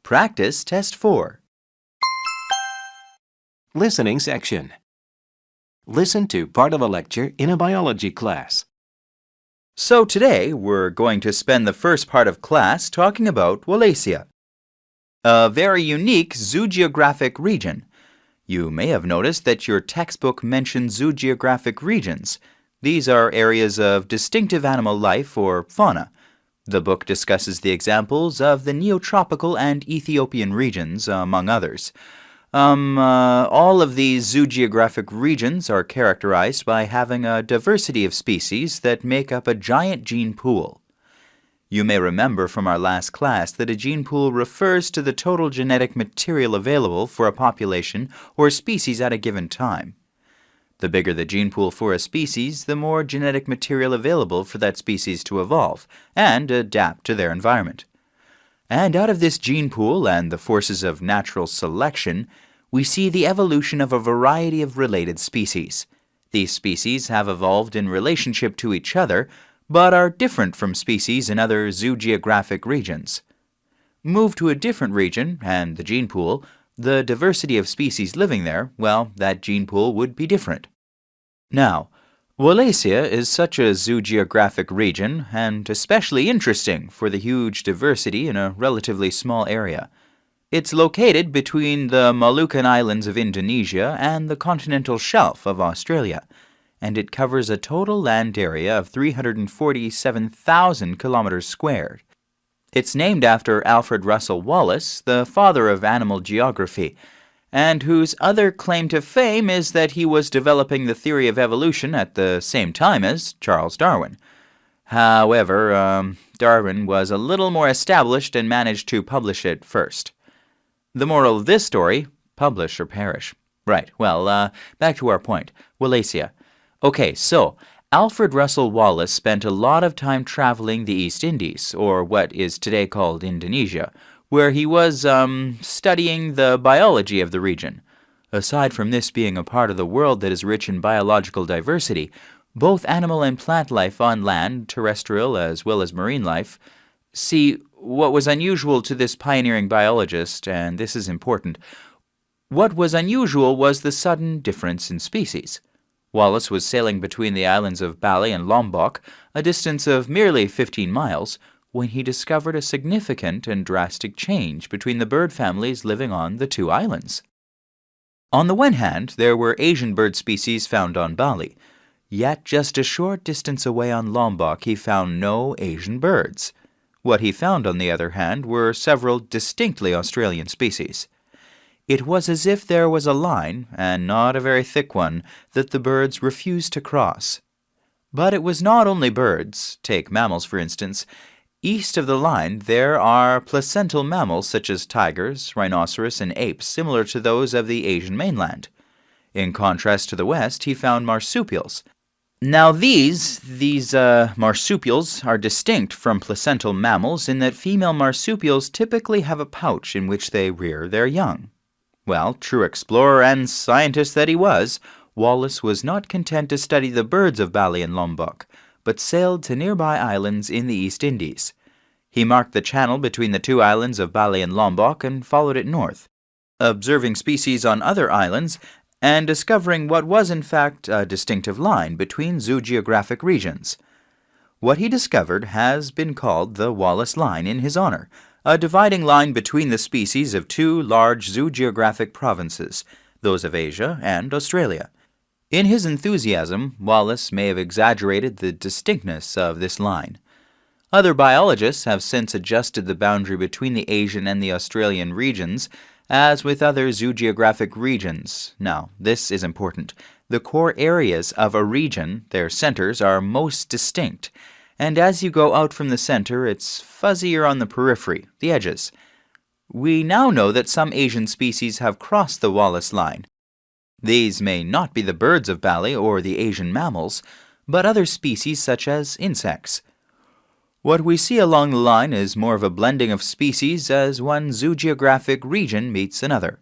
Practice Test 4. Listening section. Listen to part of a lecture in a biology class. So today, we're going to spend the first part of class talking about Wallacea, a very unique zoogeographic region. You may have noticed that your textbook mentions zoogeographic regions. These are areas of distinctive animal life or fauna. The book discusses the examples of the Neotropical and Ethiopian regions, among others. All of these zoogeographic regions are characterized by having a diversity of species that make up a giant gene pool. You may remember from our last class that a gene pool refers to the total genetic material available for a population or species at a given time. The bigger the gene pool for a species, the more genetic material available for that species to evolve and adapt to their environment. And out of this gene pool and the forces of natural selection, we see the evolution of a variety of related species. These species have evolved in relationship to each other, but are different from species in other zoogeographic regions. Move to a different region, and the gene pool, the diversity of species living there, well, that gene pool would be different. Now, Wallacea is such a zoogeographic region, and especially interesting for the huge diversity in a relatively small area. It's located between the Moluccan Islands of Indonesia and the continental shelf of Australia, and it covers a total land area of 347,000 kilometers squared. It's named after Alfred Russel Wallace, the father of animal geography, and whose other claim to fame is that he was developing the theory of evolution at the same time as Charles Darwin. However, Darwin was a little more established and managed to publish it first. The moral of this story, publish or perish. Right, well, back to our point, Wallacea. Okay, so Alfred Russel Wallace spent a lot of time traveling the East Indies, or what is today called Indonesia, where he was studying the biology of the region. Aside from this being a part of the world that is rich in biological diversity, both animal and plant life on land, terrestrial as well as marine life. See, what was unusual to this pioneering biologist, and this is important, what was unusual was the sudden difference in species. Wallace was sailing between the islands of Bali and Lombok, a distance of merely 15 miles, when he discovered a significant and drastic change between the bird families living on the two islands. On the one hand, there were Asian bird species found on Bali, yet just a short distance away on Lombok he found no Asian birds. What he found, on the other hand, were several distinctly Australian species. It was as if there was a line, and not a very thick one, that the birds refused to cross. But it was not only birds. Take mammals, for instance. East of the line, there are placental mammals such as tigers, rhinoceros, and apes, similar to those of the Asian mainland. In contrast to the west, he found marsupials. Now these marsupials are distinct from placental mammals in that female marsupials typically have a pouch in which they rear their young. Well, true explorer and scientist that he was, Wallace was not content to study the birds of Bali and Lombok, but sailed to nearby islands in the East Indies. He marked the channel between the two islands of Bali and Lombok and followed it north, observing species on other islands and discovering what was in fact a distinctive line between zoogeographic regions. What he discovered has been called the Wallace Line in his honor, a dividing line between the species of two large zoogeographic provinces, those of Asia and Australia. In his enthusiasm, Wallace may have exaggerated the distinctness of this line. Other biologists have since adjusted the boundary between the Asian and the Australian regions, as with other zoogeographic regions. Now, this is important. The core areas of a region, their centers, are most distinct, and as you go out from the center, it's fuzzier on the periphery, the edges. We now know that some Asian species have crossed the Wallace Line. These may not be the birds of Bali or the Asian mammals, but other species such as insects. What we see along the line is more of a blending of species as one zoogeographic region meets another.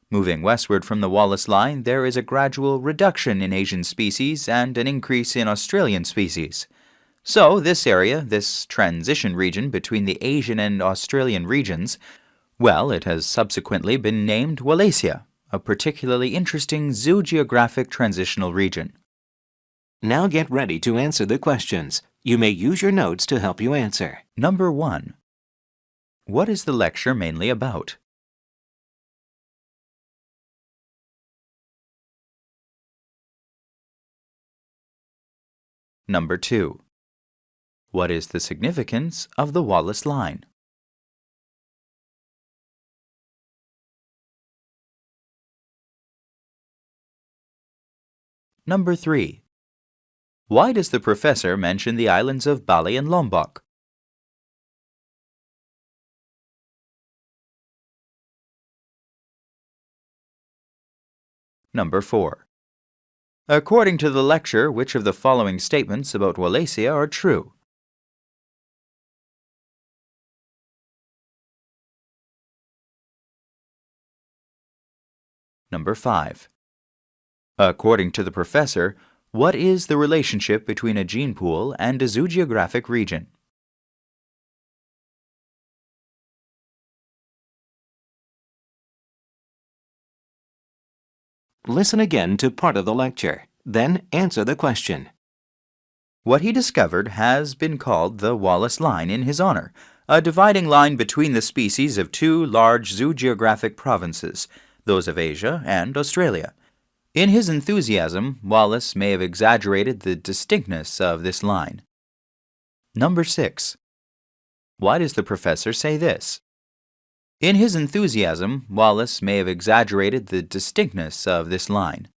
Moving westward from the Wallace Line, there is a gradual reduction in Asian species and an increase in Australian species. So this area, this transition region between the Asian and Australian regions, Well, it has subsequently been named Wallacea, a particularly interesting zoogeographic transitional region. Now get ready to answer the questions. You may use your notes to help you answer. Number 1. What is the lecture mainly about? Number 2. What is the significance of the Wallace line? Number 3. Why does the professor mention the islands of Bali and Lombok? Number 4. According to the lecture, which of the following statements about Wallacea are true? Number 5. According to the professor, what is the relationship between a gene pool and a zoogeographic region? Listen again to part of the lecture, then answer the question. What he discovered has been called the Wallace line in his honor, a dividing line between the species of two large zoogeographic provinces, those of Asia and Australia. In his enthusiasm, Wallace may have exaggerated the distinctness of this line. Number 6. Why does the professor say this? In his enthusiasm, Wallace may have exaggerated the distinctness of this line.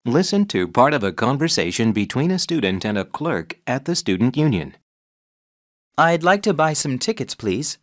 Listen to part of a conversation between a student and a clerk at the student union. I'd like to buy some tickets, please.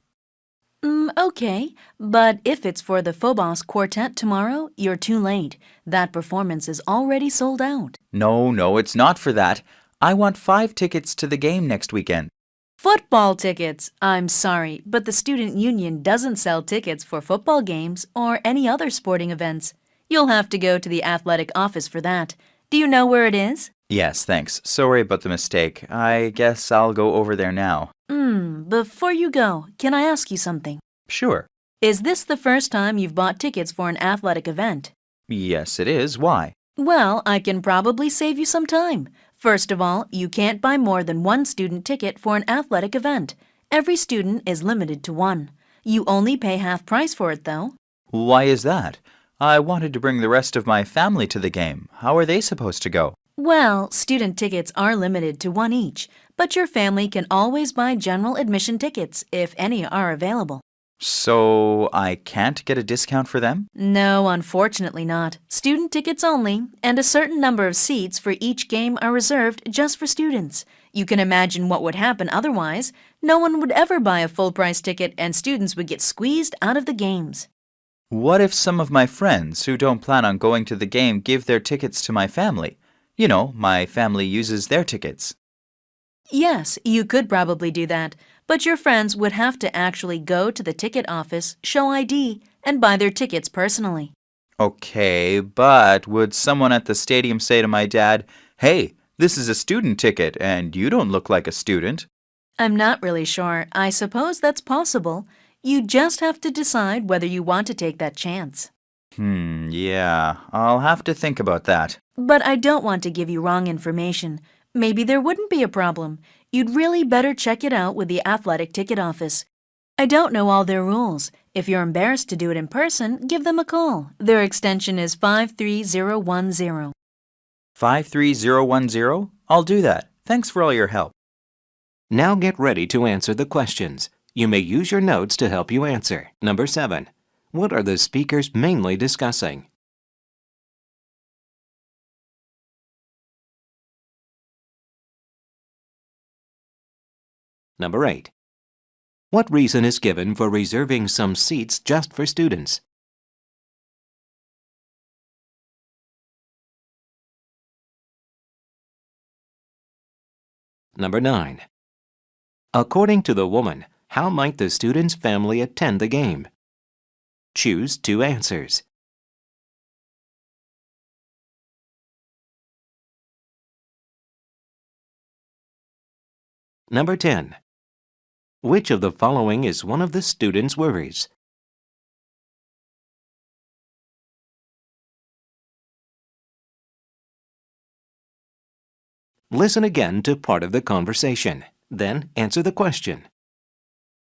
Okay, but if it's for the Phobos Quartet tomorrow, you're too late. That performance is already sold out. No, it's not for that. I want 5 tickets to the game next weekend. Football tickets! I'm sorry, but the student union doesn't sell tickets for football games or any other sporting events. You'll have to go to the athletic office for that. Do you know where it is? Yes, thanks. Sorry about the mistake. I guess I'll go over there now. Before you go, can I ask you something? Sure. Is this the first time you've bought tickets for an athletic event? Yes, it is. Why? Well, I can probably save you some time. First of all, you can't buy more than 1 student ticket for an athletic event. Every student is limited to 1. You only pay half price for it, though. Why is that? I wanted to bring the rest of my family to the game. How are they supposed to go? Well, student tickets are limited to 1 each, but your family can always buy general admission tickets if any are available. So I can't get a discount for them? No, unfortunately not. Student tickets only, and a certain number of seats for each game are reserved just for students. You can imagine what would happen otherwise. No one would ever buy a full-price ticket and students would get squeezed out of the games. What if some of my friends who don't plan on going to the game give their tickets to my family? You know, my family uses their tickets. Yes, you could probably do that, but your friends would have to actually go to the ticket office, show ID, and buy their tickets personally. Okay, but would someone at the stadium say to my dad, "Hey, this is a student ticket and you don't look like a student"? I'm not really sure. I suppose that's possible. You just have to decide whether you want to take that chance. Yeah, I'll have to think about that. But I don't want to give you wrong information. Maybe there wouldn't be a problem. You'd really better check it out with the athletic ticket office. I don't know all their rules. If you're embarrassed to do it in person, give them a call. Their extension is 53010. 53010? I'll do that. Thanks for all your help. Now get ready to answer the questions. You may use your notes to help you answer. Number 7. What are the speakers mainly discussing? Number 8. What reason is given for reserving some seats just for students? Number 9. According to the woman, how might the student's family attend the game? Choose 2 answers. Number 10. Which of the following is one of the student's worries? Listen again to part of the conversation. Then answer the question.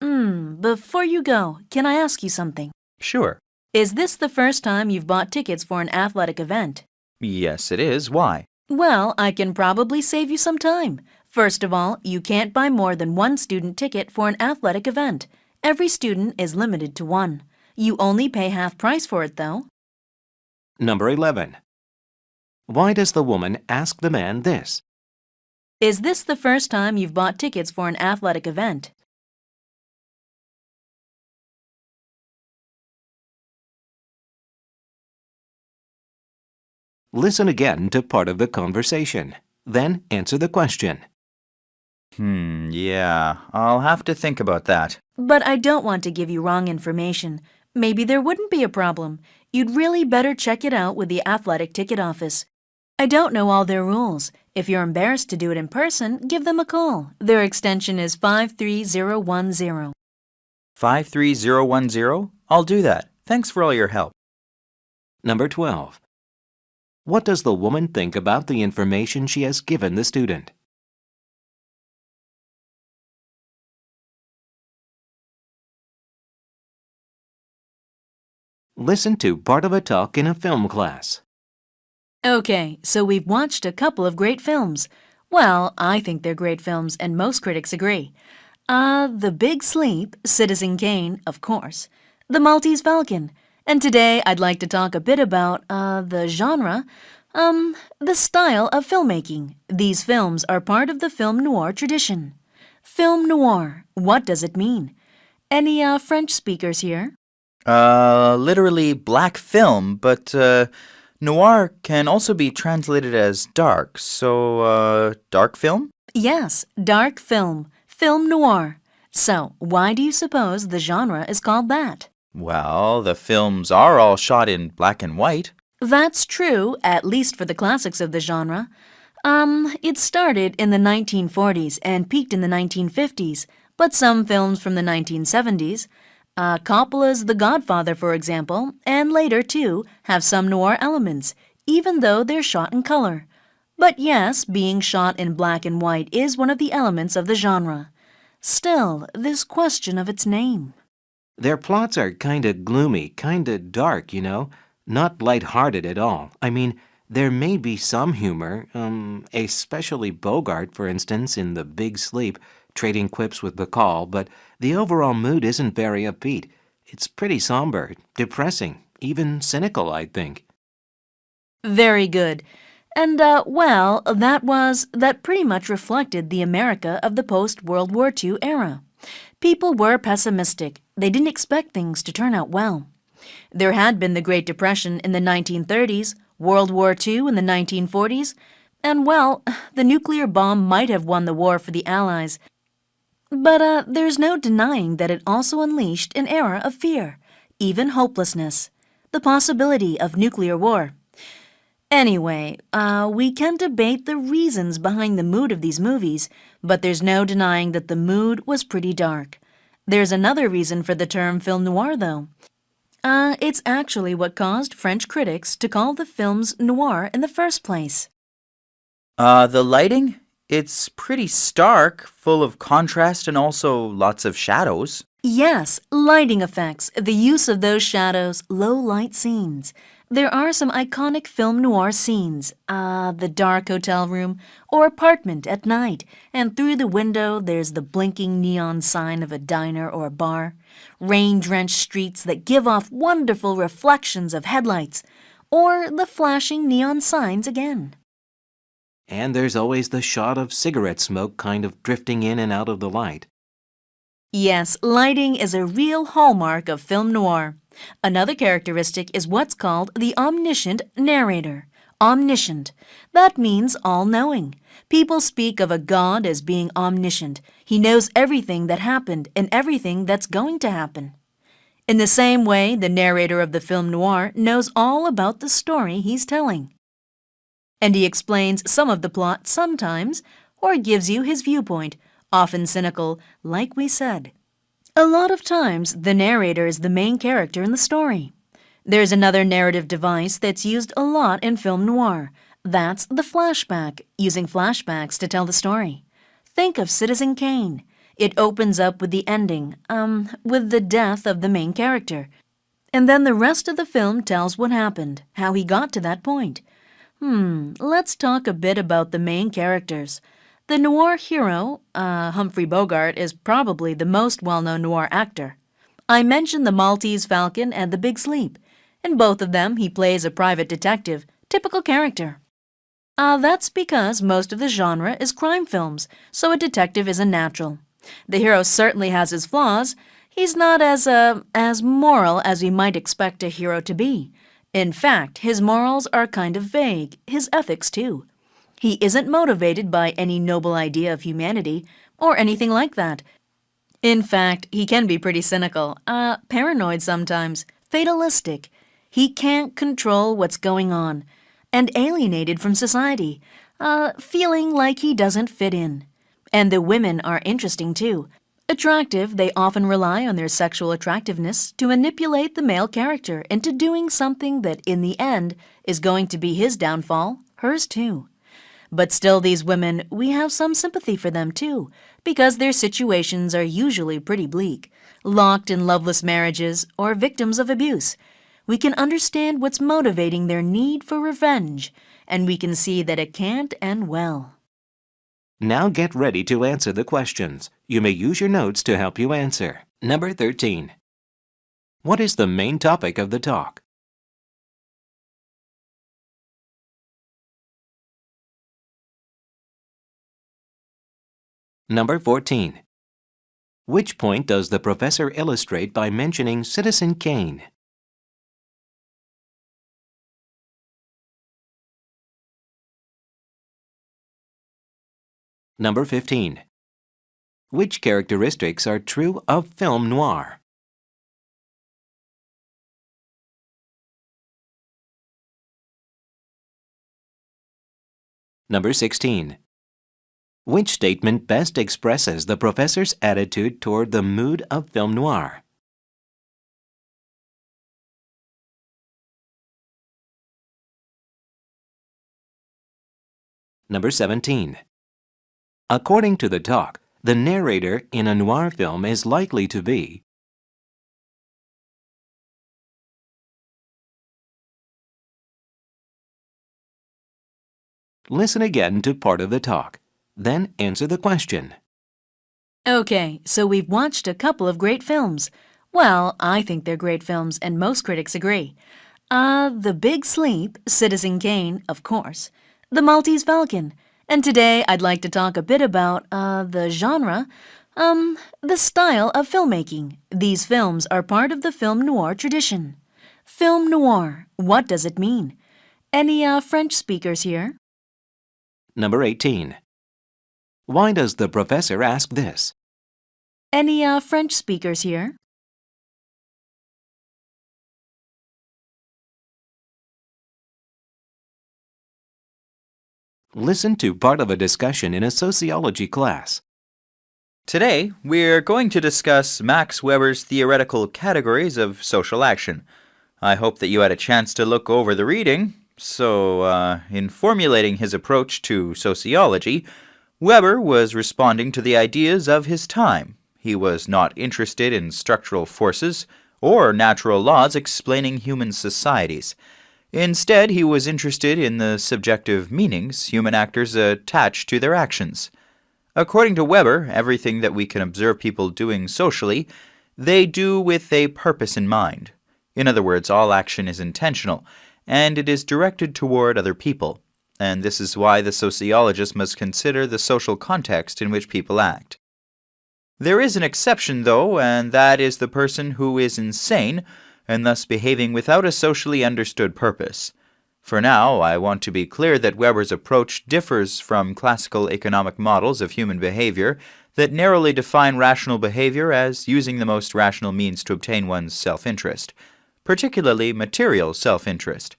Before you go, can I ask you something? Sure. Is this the first time you've bought tickets for an athletic event? Yes, it is. Why? Well, I can probably save you some time. First of all, you can't buy more than one student ticket for an athletic event. Every student is limited to one. You only pay half price for it, though. Number 11. Why does the woman ask the man this? Is this the first time you've bought tickets for an athletic event? Listen again to part of the conversation. Then answer the question. Yeah, I'll have to think about that. But I don't want to give you wrong information. Maybe there wouldn't be a problem. You'd really better check it out with the athletic ticket office. I don't know all their rules. If you're embarrassed to do it in person, give them a call. Their extension is 53010. 53010? I'll do that. Thanks for all your help. Number 12. What does the woman think about the information she has given the student? Listen to part of a talk in a film class. Okay, so we've watched a couple of great films. Well, I think they're great films, and most critics agree. The Big Sleep, Citizen Kane, of course. The Maltese Falcon. And today I'd like to talk a bit about, the genre, the style of filmmaking. These films are part of the film noir tradition. Film noir, what does it mean? Any, French speakers here? Literally black film, but, noir can also be translated as dark, so, dark film? Yes, dark film, film noir. So, why do you suppose the genre is called that? Well, the films are all shot in black and white. That's true, at least for the classics of the genre. It started in the 1940s and peaked in the 1950s, but some films from the 1970s, Coppola's The Godfather, for example, and later, too, have some noir elements, even though they're shot in color. But yes, being shot in black and white is one of the elements of the genre. Still, this question of its name. Their plots are kinda gloomy, kinda dark, not light-hearted at all. I mean, there may be some humor, especially Bogart, for instance, in The Big Sleep, trading quips with Bacall, but the overall mood isn't very upbeat. It's pretty somber, depressing, even cynical, I think. Very good. And, well, that pretty much reflected the America of the post-World War II era. People were pessimistic. They didn't expect things to turn out well. There had been the Great Depression in the 1930s, World War II in the 1940s, and, well, the nuclear bomb might have won the war for the Allies. But, there's no denying that it also unleashed an era of fear, even hopelessness, the possibility of nuclear war. Anyway, we can debate the reasons behind the mood of these movies, but there's no denying that the mood was pretty dark. There's another reason for the term film noir, though. It's actually what caused French critics to call the films noir in the first place. The lighting? It's pretty stark, full of contrast and also lots of shadows. Yes, lighting effects, the use of those shadows, low-light scenes. There are some iconic film noir scenes, the dark hotel room or apartment at night, and through the window there's the blinking neon sign of a diner or a bar, rain-drenched streets that give off wonderful reflections of headlights, or the flashing neon signs again. And there's always the shot of cigarette smoke kind of drifting in and out of the light. Yes, lighting is a real hallmark of film noir. Another characteristic is what's called the omniscient narrator. Omniscient. That means all-knowing. People speak of a god as being omniscient. He knows everything that happened and everything that's going to happen. In the same way, the narrator of the film noir knows all about the story he's telling. And he explains some of the plot sometimes, or gives you his viewpoint, often cynical, like we said. A lot of times, the narrator is the main character in the story. There's another narrative device that's used a lot in film noir. That's the flashback, using flashbacks to tell the story. Think of Citizen Kane. It opens up with the ending, with the death of the main character. And then the rest of the film tells what happened, how he got to that point. Let's talk a bit about the main characters. The noir hero, Humphrey Bogart, is probably the most well-known noir actor. I mentioned The Maltese Falcon and The Big Sleep. In both of them, he plays a private detective, typical character. That's because most of the genre is crime films, so a detective is a natural. The hero certainly has his flaws. He's not as moral as we might expect a hero to be. In fact, his morals are kind of vague, his ethics too. He isn't motivated by any noble idea of humanity or anything like that. In fact, he can be pretty cynical, paranoid sometimes, fatalistic. He can't control what's going on, and alienated from society, feeling like he doesn't fit in. And the women are interesting too. Attractive, they often rely on their sexual attractiveness to manipulate the male character into doing something that in the end is going to be his downfall, hers too. But still, these women, we have some sympathy for them too, because their situations are usually pretty bleak, locked in loveless marriages or victims of abuse. We can understand what's motivating their need for revenge, and we can see that it can't end well. Now get ready to answer the questions. You may use your notes to help you answer. Number 13. What is the main topic of the talk? Number 14. Which point does the professor illustrate by mentioning Citizen Kane? Number 15. Which characteristics are true of film noir? Number 16. Which statement best expresses the professor's attitude toward the mood of film noir? Number 17. According to the talk, the narrator in a noir film is likely to be Listen again to part of the talk, then answer the question. Okay, so we've watched a couple of great films. Well, I think they're great films, and most critics agree. The Big Sleep, Citizen Kane, of course, The Maltese Falcon, and today I'd like to talk a bit about, the genre, the style of filmmaking. These films are part of the film noir tradition. Film noir, what does it mean? Any, French speakers here? Number 18. Why does the professor ask this? Any, French speakers here? Listen to part of a discussion in a sociology class. Today, we're going to discuss Max Weber's theoretical categories of social action. I hope that you had a chance to look over the reading. So, in formulating his approach to sociology, Weber was responding to the ideas of his time. He was not interested in structural forces or natural laws explaining human societies. Instead, he was interested in the subjective meanings human actors attach to their actions. According to Weber, everything that we can observe people doing socially, they do with a purpose in mind. In other words, all action is intentional, and it is directed toward other people. And this is why the sociologist must consider the social context in which people act. There is an exception, though, and that is the person who is insane and thus behaving without a socially understood purpose. For now, I want to be clear that Weber's approach differs from classical economic models of human behavior that narrowly define rational behavior as using the most rational means to obtain one's self-interest, particularly material self-interest.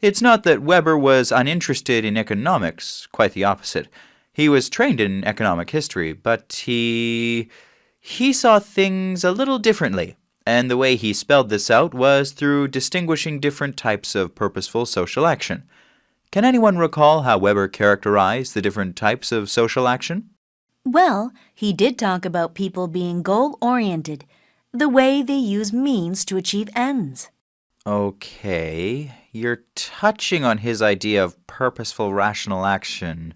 It's not that Weber was uninterested in economics, quite the opposite. He was trained in economic history, but he saw things a little differently, and the way he spelled this out was through distinguishing different types of purposeful social action. Can anyone recall how Weber characterized the different types of social action? Well, he did talk about people being goal-oriented, the way they use means to achieve ends. Okay, you're touching on his idea of purposeful rational action,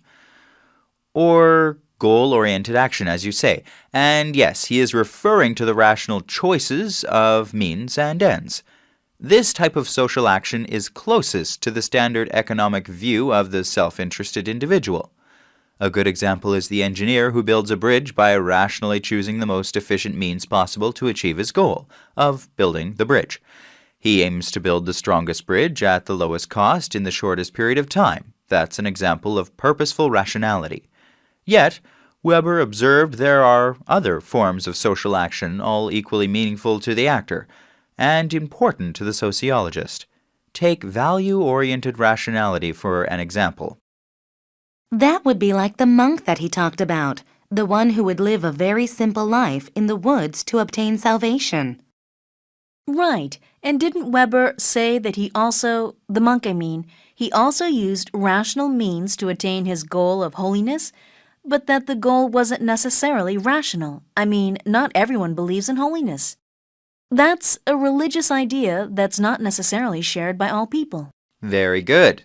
or goal-oriented action, as you say. And yes, he is referring to the rational choices of means and ends. This type of social action is closest to the standard economic view of the self-interested individual. A good example is the engineer who builds a bridge by rationally choosing the most efficient means possible to achieve his goal of building the bridge. He aims to build the strongest bridge at the lowest cost in the shortest period of time. That's an example of purposeful rationality. Yet, Weber observed there are other forms of social action all equally meaningful to the actor and important to the sociologist. Take value-oriented rationality for an example. That would be like the monk that he talked about, the one who would live a very simple life in the woods to obtain salvation. Right, and didn't Weber say that he also used rational means to attain his goal of holiness, but that the goal wasn't necessarily rational? Not everyone believes in holiness. That's a religious idea that's not necessarily shared by all people. Very good.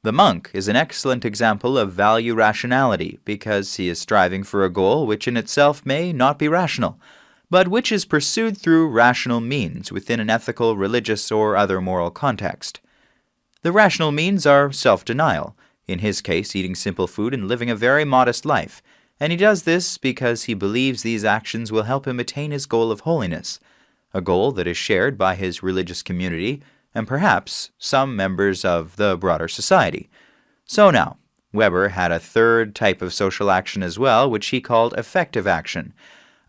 The monk is an excellent example of value rationality because he is striving for a goal which in itself may not be rational, but which is pursued through rational means within an ethical, religious, or other moral context. The rational means are self-denial, in his case eating simple food and living a very modest life, and he does this because he believes these actions will help him attain his goal of holiness, a goal that is shared by his religious community and perhaps some members of the broader society. So now, Weber had a third type of social action as well, which he called affective action.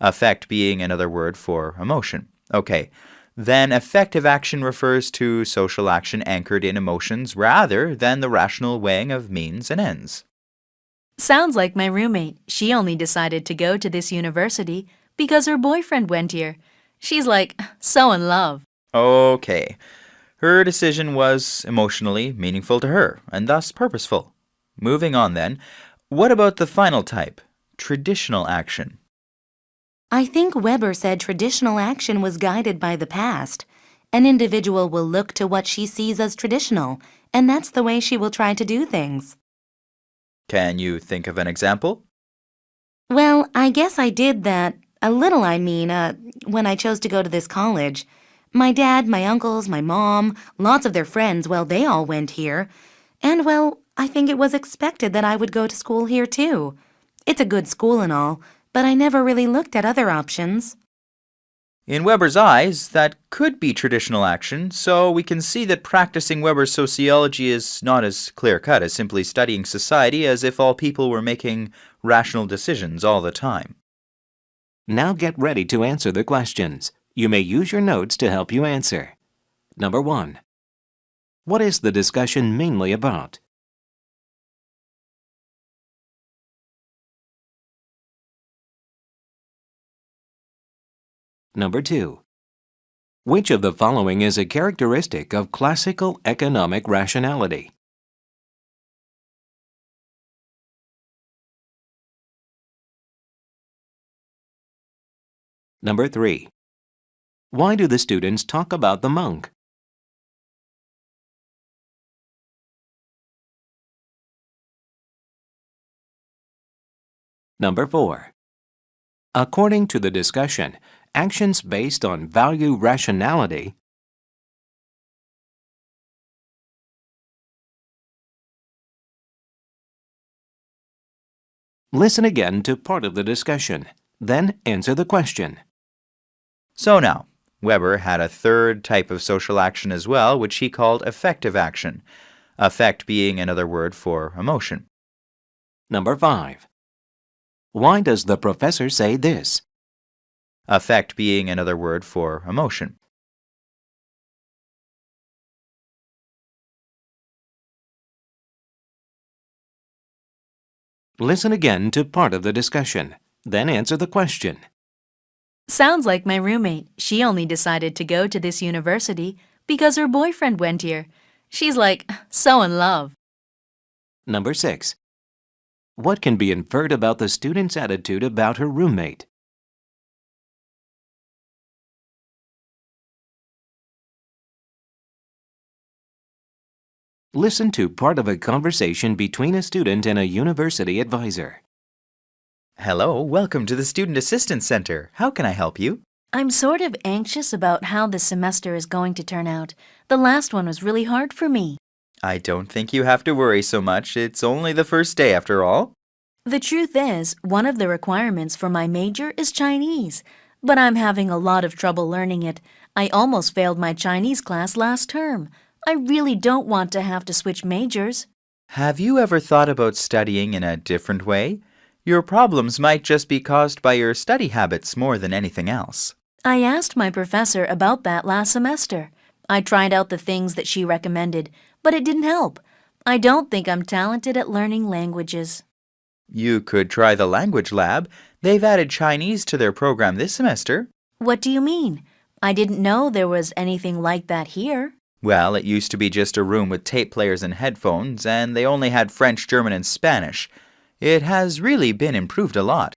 Affect being another word for emotion. Okay, then affective action refers to social action anchored in emotions rather than the rational weighing of means and ends. Sounds like my roommate. She only decided to go to this university because her boyfriend went here. She's so in love. Okay, her decision was emotionally meaningful to her and thus purposeful. Moving on then, what about the final type, traditional action? I think Weber said traditional action was guided by the past. An individual will look to what she sees as traditional, and that's the way she will try to do things. Can you think of an example? Well, I guess I did that a little, when I chose to go to this college. My dad, my uncles, my mom, lots of their friends, they all went here. And, I think it was expected that I would go to school here too. It's a good school and all, but I never really looked at other options. In Weber's eyes, that could be traditional action, so we can see that practicing Weber's sociology is not as clear-cut as simply studying society as if all people were making rational decisions all the time. Now get ready to answer the questions. You may use your notes to help you answer. Number 1. What is the discussion mainly about? Number 2. Which of the following is a characteristic of classical economic rationality? Number 3. Why do the students talk about the monk? Number 4. According to the discussion, actions based on value rationality Listen again to part of the discussion, then answer the question. So now, Weber had a third type of social action as well, which he called affective action, affect being another word for emotion. Number 5. Why does the professor say this? Affect being another word for emotion. Listen again to part of the discussion, then answer the question. Sounds like my roommate. She only decided to go to this university because her boyfriend went here. She's like, so in love. Number 6. What can be inferred about the student's attitude about her roommate? Listen to part of a conversation between a student and a university advisor. Hello, welcome to the Student Assistance Center. How can I help you? I'm sort of anxious about how this semester is going to turn out. The last one was really hard for me. I don't think you have to worry so much. It's only the first day after all. The truth is, one of the requirements for my major is Chinese, but I'm having a lot of trouble learning it. I almost failed my Chinese class last term. I really don't want to have to switch majors. Have you ever thought about studying in a different way? Your problems might just be caused by your study habits more than anything else. I asked my professor about that last semester. I tried out the things that she recommended, but it didn't help. I don't think I'm talented at learning languages. You could try the language lab. They've added Chinese to their program this semester. What do you mean? I didn't know there was anything like that here. Well, it used to be just a room with tape players and headphones, and they only had French, German, and Spanish. It has really been improved a lot.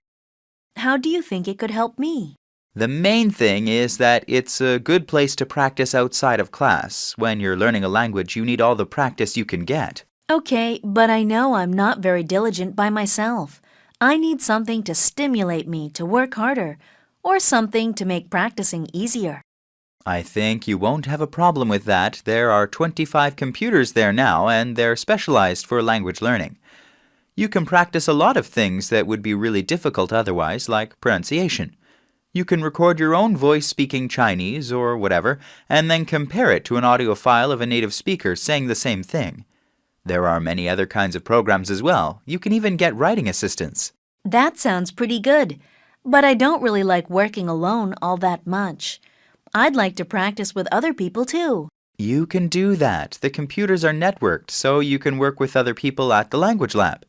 How do you think it could help me? The main thing is that it's a good place to practice outside of class. When you're learning a language, you need all the practice you can get. Okay, but I know I'm not very diligent by myself. I need something to stimulate me to work harder, or something to make practicing easier. I think you won't have a problem with that. There are 25 computers there now, and they're specialized for language learning. You can practice a lot of things that would be really difficult otherwise, like pronunciation. You can record your own voice speaking Chinese or whatever, and then compare it to an audio file of a native speaker saying the same thing. There are many other kinds of programs as well. You can even get writing assistance. That sounds pretty good, but I don't really like working alone all that much. I'd like to practice with other people too. You can do that. The computers are networked, so you can work with other people at the language lab.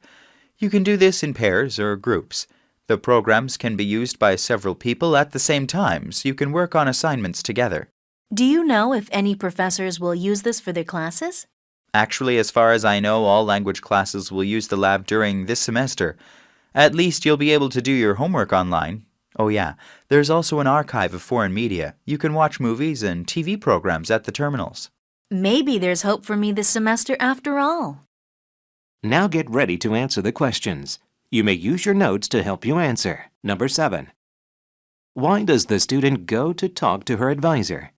You can do this in pairs or groups. The programs can be used by several people at the same time, so you can work on assignments together. Do you know if any professors will use this for their classes? Actually, as far as I know, all language classes will use the lab during this semester. At least you'll be able to do your homework online. Oh yeah, there's also an archive of foreign media. You can watch movies and TV programs at the terminals. Maybe there's hope for me this semester after all. Now get ready to answer the questions. You may use your notes to help you answer. Number 7. Why does the student go to talk to her advisor?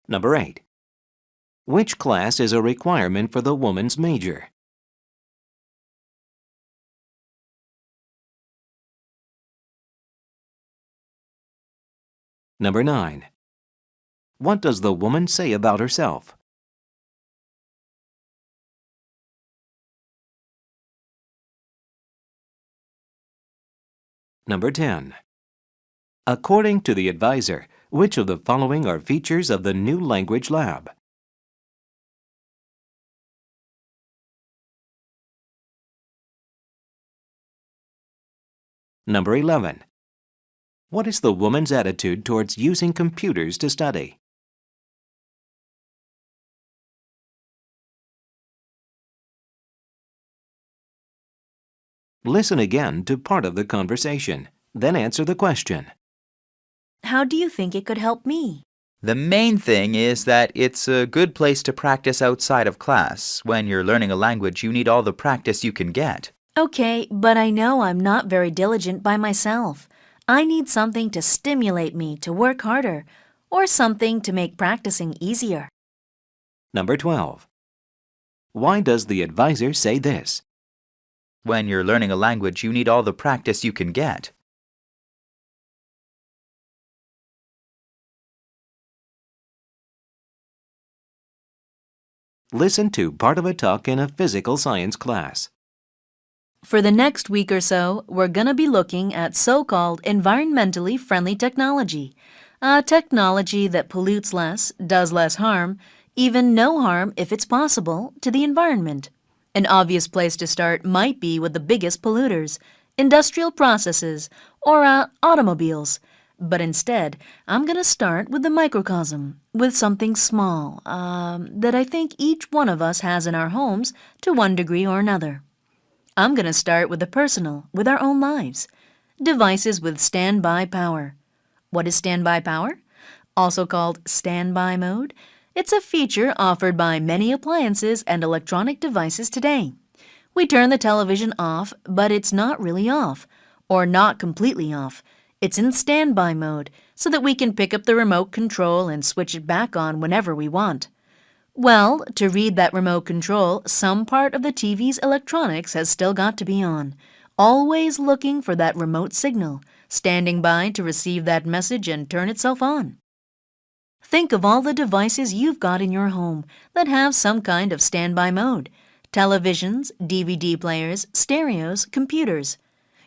Number 8. Which class is a requirement for the woman's major? Number 9. What does the woman say about herself? Number 10. According to the advisor, which of the following are features of the new language lab? Number 11. What is the woman's attitude towards using computers to study? Listen again to part of the conversation, then answer the question. How do you think it could help me? The main thing is that it's a good place to practice outside of class. When you're learning a language, you need all the practice you can get. Okay, but I know I'm not very diligent by myself. I need something to stimulate me to work harder, or something to make practicing easier. Number 12. Why does the advisor say this? When you're learning a language, you need all the practice you can get. Listen to part of a talk in a physical science class. For the next week or so, we're going to be looking at so-called environmentally friendly technology. A technology that pollutes less, does less harm, even no harm if it's possible, to the environment. An obvious place to start might be with the biggest polluters, industrial processes, or automobiles. But instead, I'm going to start with the microcosm, with something small that I think each one of us has in our homes to one degree or another. I'm going to start with the personal, with our own lives. Devices with standby power. What is standby power? Also called standby mode. It's a feature offered by many appliances and electronic devices today. We turn the television off, but it's not really off, or not completely off. It's in standby mode, so that we can pick up the remote control and switch it back on whenever we want. Well, to read that remote control, some part of the TV's electronics has still got to be on, always looking for that remote signal, standing by to receive that message and turn itself on. Think of all the devices you've got in your home that have some kind of standby mode. Televisions, DVD players, stereos, computers.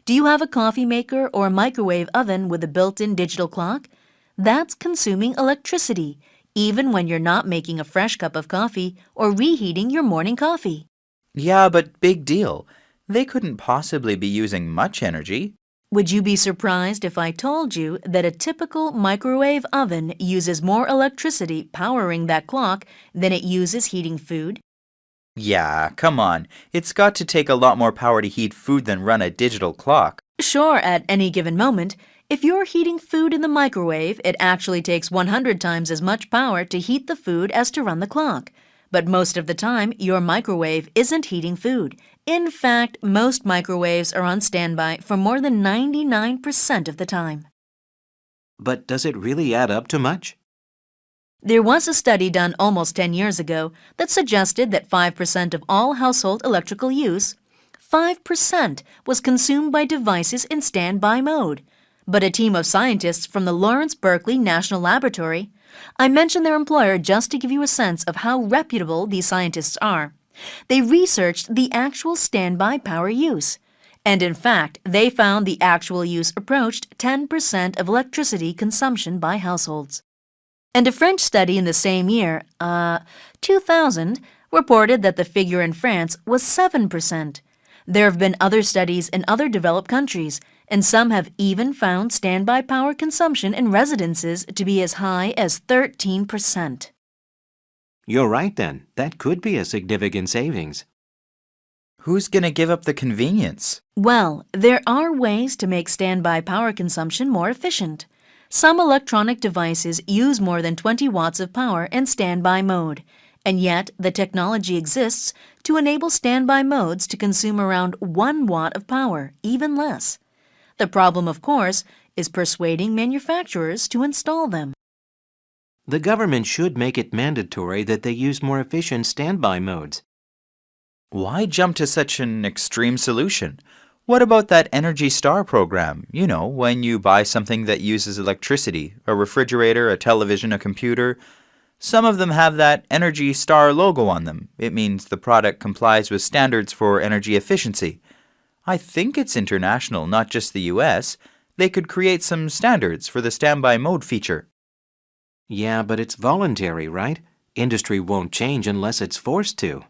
Do you have a coffee maker or a microwave oven with a built-in digital clock? That's consuming electricity, even when you're not making a fresh cup of coffee or reheating your morning coffee. Yeah, but big deal. They couldn't possibly be using much energy. Would you be surprised if I told you that a typical microwave oven uses more electricity powering that clock than it uses heating food? Yeah, come on. It's got to take a lot more power to heat food than run a digital clock. Sure, at any given moment, if you're heating food in the microwave, it actually takes 100 times as much power to heat the food as to run the clock. But most of the time, your microwave isn't heating food. In fact, most microwaves are on standby for more than 99% of the time. But does it really add up to much? There was a study done almost 10 years ago that suggested that 5% of all household electrical use, 5% was consumed by devices in standby mode. But a team of scientists from the Lawrence Berkeley National Laboratory, I mention their employer just to give you a sense of how reputable these scientists are. They researched the actual standby power use. And in fact, they found the actual use approached 10% of electricity consumption by households. And a French study in the same year, 2000, reported that the figure in France was 7%. There have been other studies in other developed countries, and some have even found standby power consumption in residences to be as high as 13%. You're right then. That could be a significant savings. Who's going to give up the convenience? Well, there are ways to make standby power consumption more efficient. Some electronic devices use more than 20 watts of power in standby mode, and yet the technology exists to enable standby modes to consume around 1 watt of power, even less. The problem, of course, is persuading manufacturers to install them. The government should make it mandatory that they use more efficient standby modes. Why jump to such an extreme solution? What about that Energy Star program? You know, when you buy something that uses electricity, a refrigerator, a television, a computer. Some of them have that Energy Star logo on them. It means the product complies with standards for energy efficiency. I think it's international, not just the US. They could create some standards for the standby mode feature. Yeah, but it's voluntary, right? Industry won't change unless it's forced to.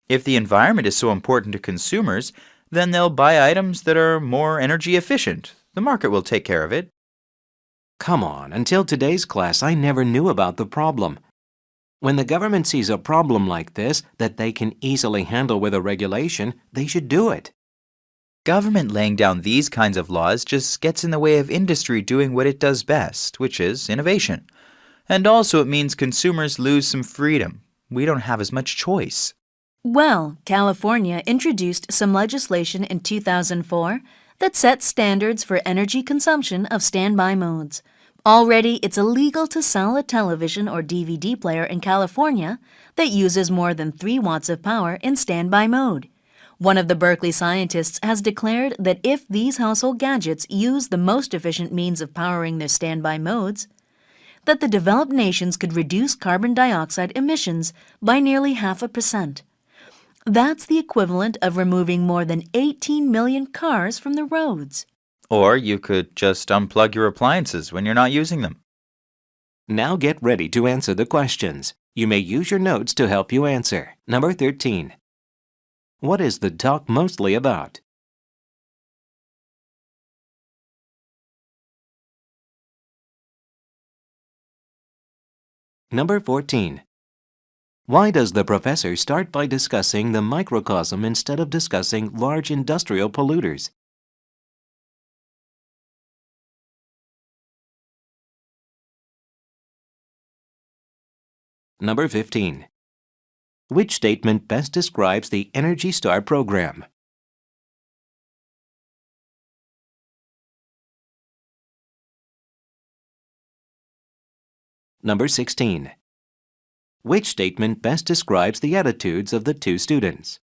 If the environment is so important to consumers, then they'll buy items that are more energy efficient. The market will take care of it. Come on, until today's class, I never knew about the problem. When the government sees a problem like this that they can easily handle with a regulation, they should do it. Government laying down these kinds of laws just gets in the way of industry doing what it does best, which is innovation. And also it means consumers lose some freedom. We don't have as much choice. Well, California introduced some legislation in 2004 that sets standards for energy consumption of standby modes. Already, it's illegal to sell a television or DVD player in California that uses more than 3 watts of power in standby mode. One of the Berkeley scientists has declared that if these household gadgets use the most efficient means of powering their standby modes, that the developed nations could reduce carbon dioxide emissions by nearly 0.5%. That's the equivalent of removing more than 18 million cars from the roads. Or you could just unplug your appliances when you're not using them. Now get ready to answer the questions. You may use your notes to help you answer. Number 13. What is the talk mostly about? Number 14. Why does the professor start by discussing the microcosm instead of discussing large industrial polluters? Number 15. Which statement best describes the Energy Star program? Number 16. Which statement best describes the attitudes of the two students?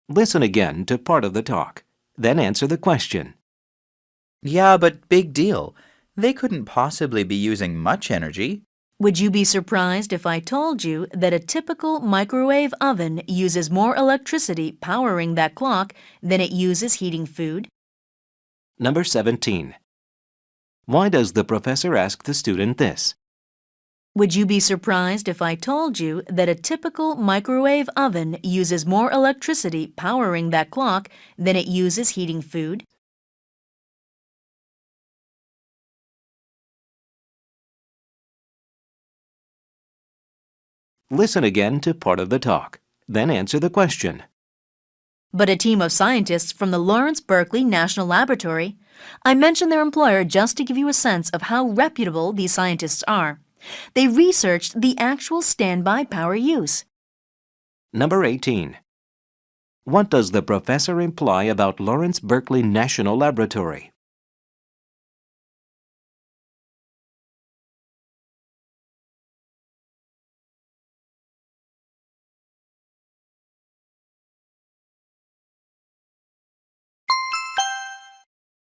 Listen again to part of the talk, then answer the question. Yeah, but big deal. They couldn't possibly be using much energy. Would you be surprised if I told you that a typical microwave oven uses more electricity powering that clock than it uses heating food? Number 17. Why does the professor ask the student this? Would you be surprised if I told you that a typical microwave oven uses more electricity powering that clock than it uses heating food? Listen again to part of the talk, then answer the question. But a team of scientists from the Lawrence Berkeley National Laboratory. I mentioned their employer just to give you a sense of how reputable these scientists are. They researched the actual standby power use. Number 18. What does the professor imply about Lawrence Berkeley National Laboratory?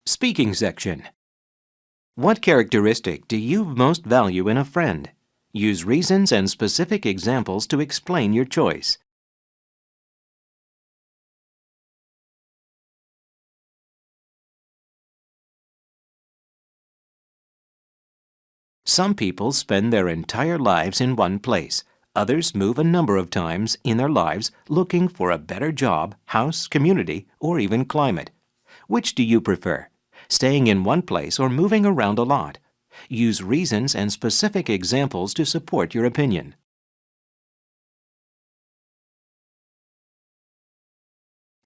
Speaking section. What characteristic do you most value in a friend? Use reasons and specific examples to explain your choice. Some people spend their entire lives in one place. Others move a number of times in their lives looking for a better job, house, community, or even climate. Which do you prefer? Staying in one place or moving around a lot? Use reasons and specific examples to support your opinion.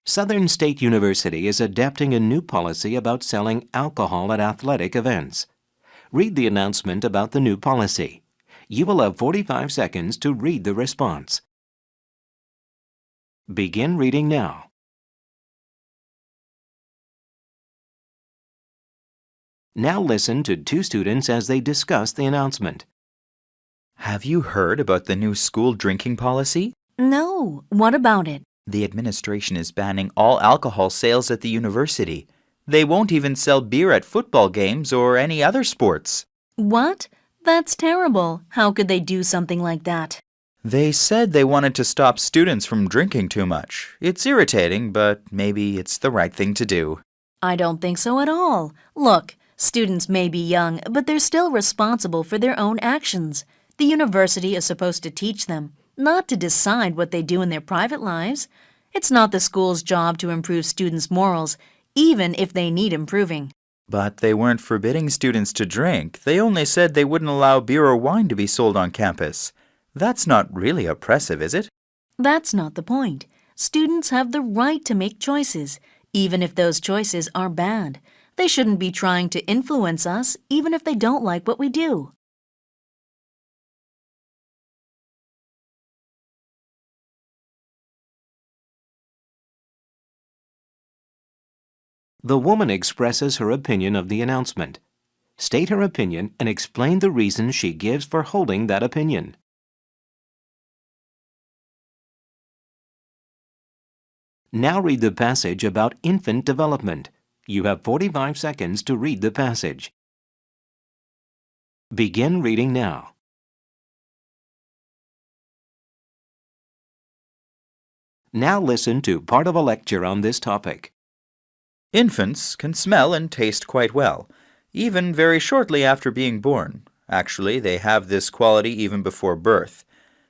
Southern State University is adapting a new policy about selling alcohol at athletic events. Read the announcement about the new policy. You will have 45 seconds to read the response. Begin reading now. Now listen to two students as they discuss the announcement. Have you heard about the new school drinking policy? No, what about it? The administration is banning all alcohol sales at the university. They won't even sell beer at football games or any other sports. What? That's terrible. How could they do something like that? They said they wanted to stop students from drinking too much. It's irritating, but maybe it's the right thing to do. I don't think so at all. Look, students may be young, but they're still responsible for their own actions. The university is supposed to teach them, not to decide what they do in their private lives. It's not the school's job to improve students' morals, even if they need improving. But they weren't forbidding students to drink. They only said they wouldn't allow beer or wine to be sold on campus. That's not really oppressive, is it? That's not the point. Students have the right to make choices, even if those choices are bad. They shouldn't be trying to influence us, even if they don't like what we do. The woman expresses her opinion of the announcement. State her opinion and explain the reasons she gives for holding that opinion. Now read the passage about infant development. You have 45 seconds to read the passage. Begin reading now. Now listen to part of a lecture on this topic. Infants can smell and taste quite well, even very shortly after being born. Actually, they have this quality even before birth.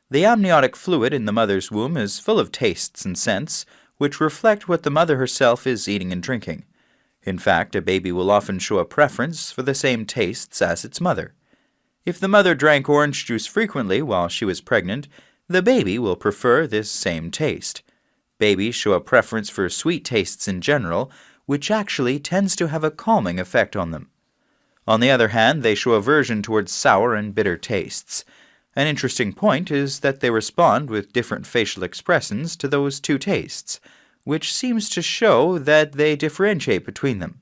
The amniotic fluid in the mother's womb is full of tastes and scents, which reflect what the mother herself is eating and drinking. In fact, a baby will often show a preference for the same tastes as its mother. If the mother drank orange juice frequently while she was pregnant, the baby will prefer this same taste. Babies show a preference for sweet tastes in general, which actually tends to have a calming effect on them. On the other hand, they show aversion towards sour and bitter tastes. An interesting point is that they respond with different facial expressions to those two tastes, which seems to show that they differentiate between them.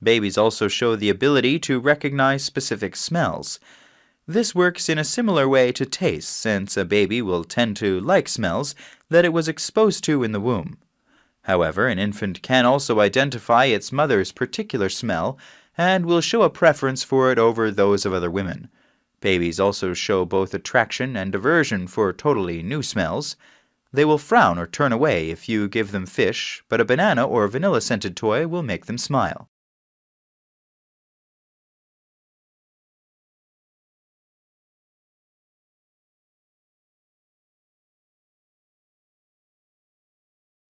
Babies also show the ability to recognize specific smells. This works in a similar way to taste, since a baby will tend to like smells that it was exposed to in the womb. However, an infant can also identify its mother's particular smell and will show a preference for it over those of other women. Babies also show both attraction and aversion for totally new smells. They will frown or turn away if you give them fish, but a banana or vanilla-scented toy will make them smile.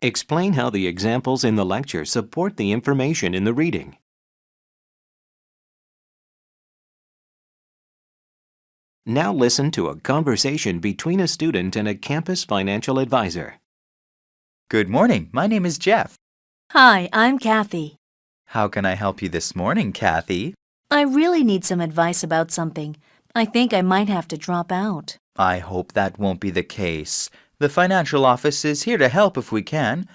Explain how the examples in the lecture support the information in the reading. Now listen to a conversation between a student and a campus financial advisor. Good morning. My name is Jeff. Hi, I'm Kathy. How can I help you this morning, Kathy? I really need some advice about something. I think I might have to drop out. I hope that won't be the case. The financial office is here to help if we can.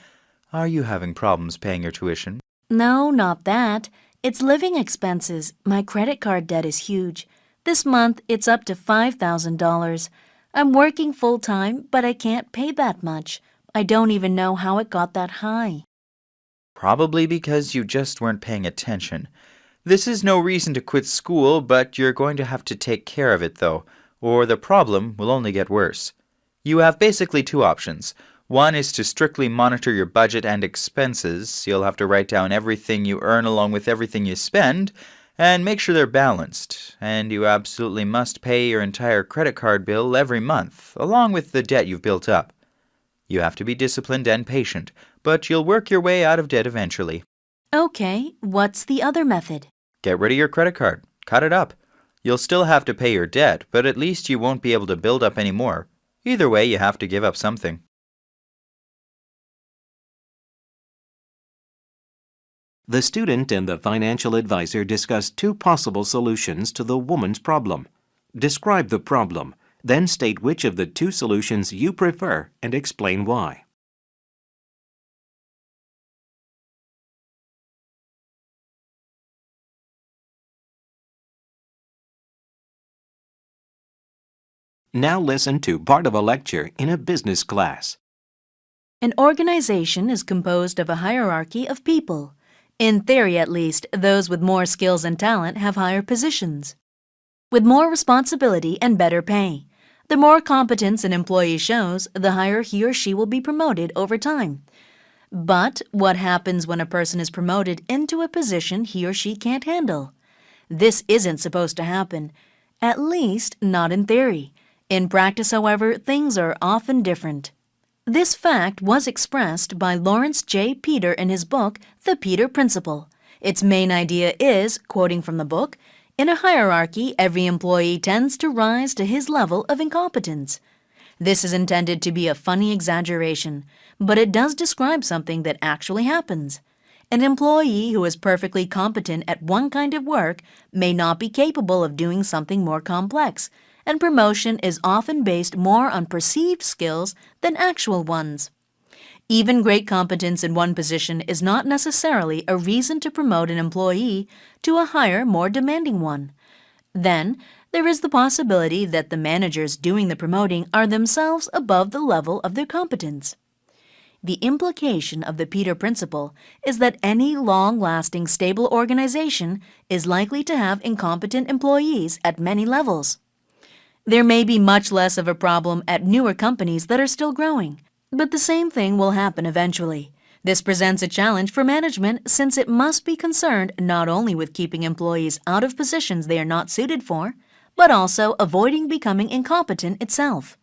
Are you having problems paying your tuition? No, not that. It's living expenses. My credit card debt is huge. This month, it's up to $5,000. I'm working full-time, but I can't pay that much. I don't even know how it got that high. Probably because you just weren't paying attention. This is no reason to quit school, but you're going to have to take care of it, though, or the problem will only get worse. You have basically two options. One is to strictly monitor your budget and expenses. You'll have to write down everything you earn along with everything you spend, and make sure they're balanced. And you absolutely must pay your entire credit card bill every month, along with the debt you've built up. You have to be disciplined and patient, but you'll work your way out of debt eventually. Okay, what's the other method? Get rid of your credit card. Cut it up. You'll still have to pay your debt, but at least you won't be able to build up any more. Either way, you have to give up something. The student and the financial advisor discuss two possible solutions to the woman's problem. Describe the problem, then state which of the two solutions you prefer and explain why. Now listen to part of a lecture in a business class. An organization is composed of a hierarchy of people. In theory, at least, those with more skills and talent have higher positions, with more responsibility and better pay. The more competence an employee shows, the higher he or she will be promoted over time. But what happens when a person is promoted into a position he or she can't handle? This isn't supposed to happen, at least not in theory. In practice, however, things are often different. This fact was expressed by Lawrence J. Peter in his book, The Peter Principle. Its main idea is, quoting from the book, in a hierarchy, every employee tends to rise to his level of incompetence. This is intended to be a funny exaggeration, but it does describe something that actually happens. An employee who is perfectly competent at one kind of work may not be capable of doing something more complex, and promotion is often based more on perceived skills than actual ones. Even great competence in one position is not necessarily a reason to promote an employee to a higher, more demanding one. Then, there is the possibility that the managers doing the promoting are themselves above the level of their competence. The implication of the Peter Principle is that any long-lasting, stable organization is likely to have incompetent employees at many levels. There may be much less of a problem at newer companies that are still growing. But the same thing will happen eventually. This presents a challenge for management since it must be concerned not only with keeping employees out of positions they are not suited for, but also avoiding becoming incompetent itself.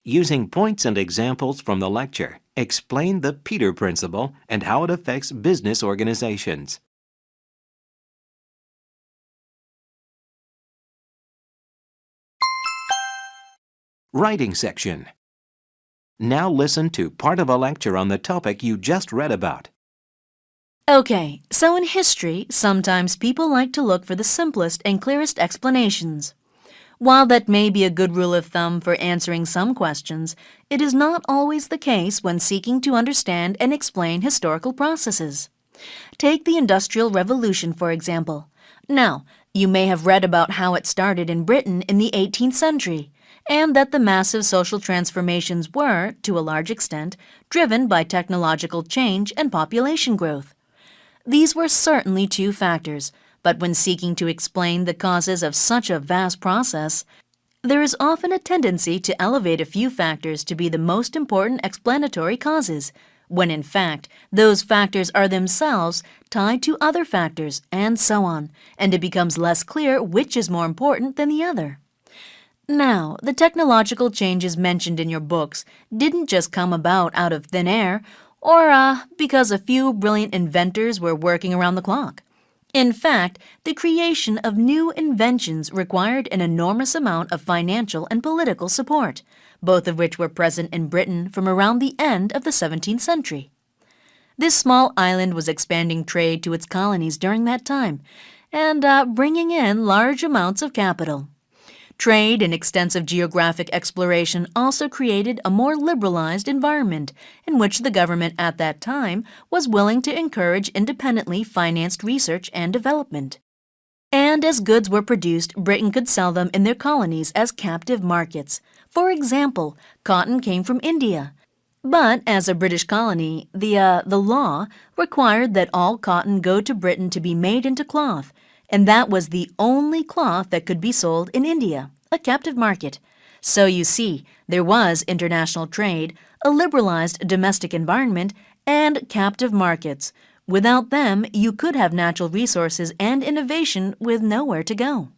Using points and examples from the lecture, explain the Peter Principle and how it affects business organizations. Writing section. Now listen to part of a lecture on the topic you just read about. Okay, so in history, sometimes people like to look for the simplest and clearest explanations. While that may be a good rule of thumb for answering some questions, it is not always the case when seeking to understand and explain historical processes. Take the Industrial Revolution, for example. Now, you may have read about how it started in Britain in the 18th century, and that the massive social transformations were, to a large extent, driven by technological change and population growth. These were certainly two factors, but when seeking to explain the causes of such a vast process, there is often a tendency to elevate a few factors to be the most important explanatory causes, when in fact those factors are themselves tied to other factors, and so on, and it becomes less clear which is more important than the other. Now, the technological changes mentioned in your books didn't just come about out of thin air, or because a few brilliant inventors were working around the clock. In fact, the creation of new inventions required an enormous amount of financial and political support, both of which were present in Britain from around the end of the 17th century. This small island was expanding trade to its colonies during that time, and bringing in large amounts of capital. Trade and extensive geographic exploration also created a more liberalized environment in which the government at that time was willing to encourage independently financed research and development. And as goods were produced, Britain could sell them in their colonies as captive markets. For example, cotton came from India. But as a British colony, the law required that all cotton go to Britain to be made into cloth, and that was the only cloth that could be sold in India, a captive market. So you see, there was international trade, a liberalized domestic environment, and captive markets. Without them, you could have natural resources and innovation with nowhere to go.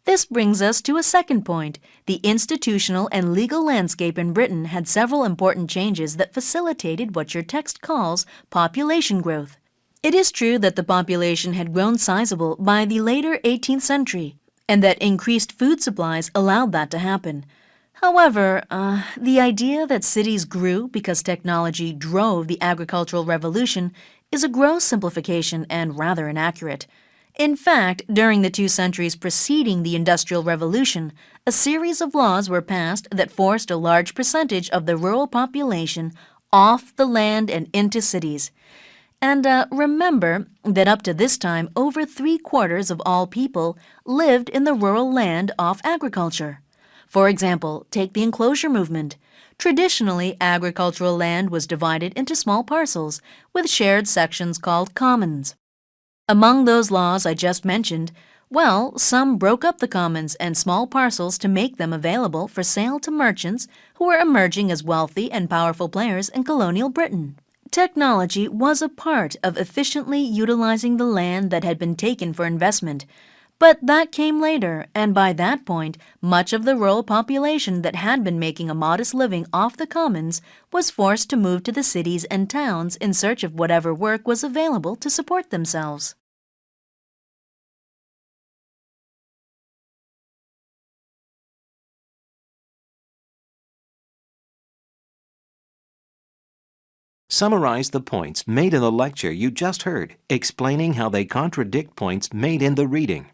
This brings us to a second point. The institutional and legal landscape in Britain had several important changes that facilitated what your text calls population growth. It is true that the population had grown sizable by the later 18th century, and that increased food supplies allowed that to happen. However, the idea that cities grew because technology drove the agricultural revolution is a gross simplification and rather inaccurate. In fact, during the 2 centuries preceding the Industrial Revolution, a series of laws were passed that forced a large percentage of the rural population off the land and into cities. And remember that up to this time, over 3/4 of all people lived in the rural land off agriculture. For example, take the enclosure movement. Traditionally, agricultural land was divided into small parcels, with shared sections called commons. Among those laws I just mentioned, some broke up the commons and small parcels to make them available for sale to merchants who were emerging as wealthy and powerful players in colonial Britain. Technology was a part of efficiently utilizing the land that had been taken for investment, but that came later, and by that point, much of the rural population that had been making a modest living off the commons was forced to move to the cities and towns in search of whatever work was available to support themselves. Summarize the points made in the lecture you just heard, explaining how they contradict points made in the reading.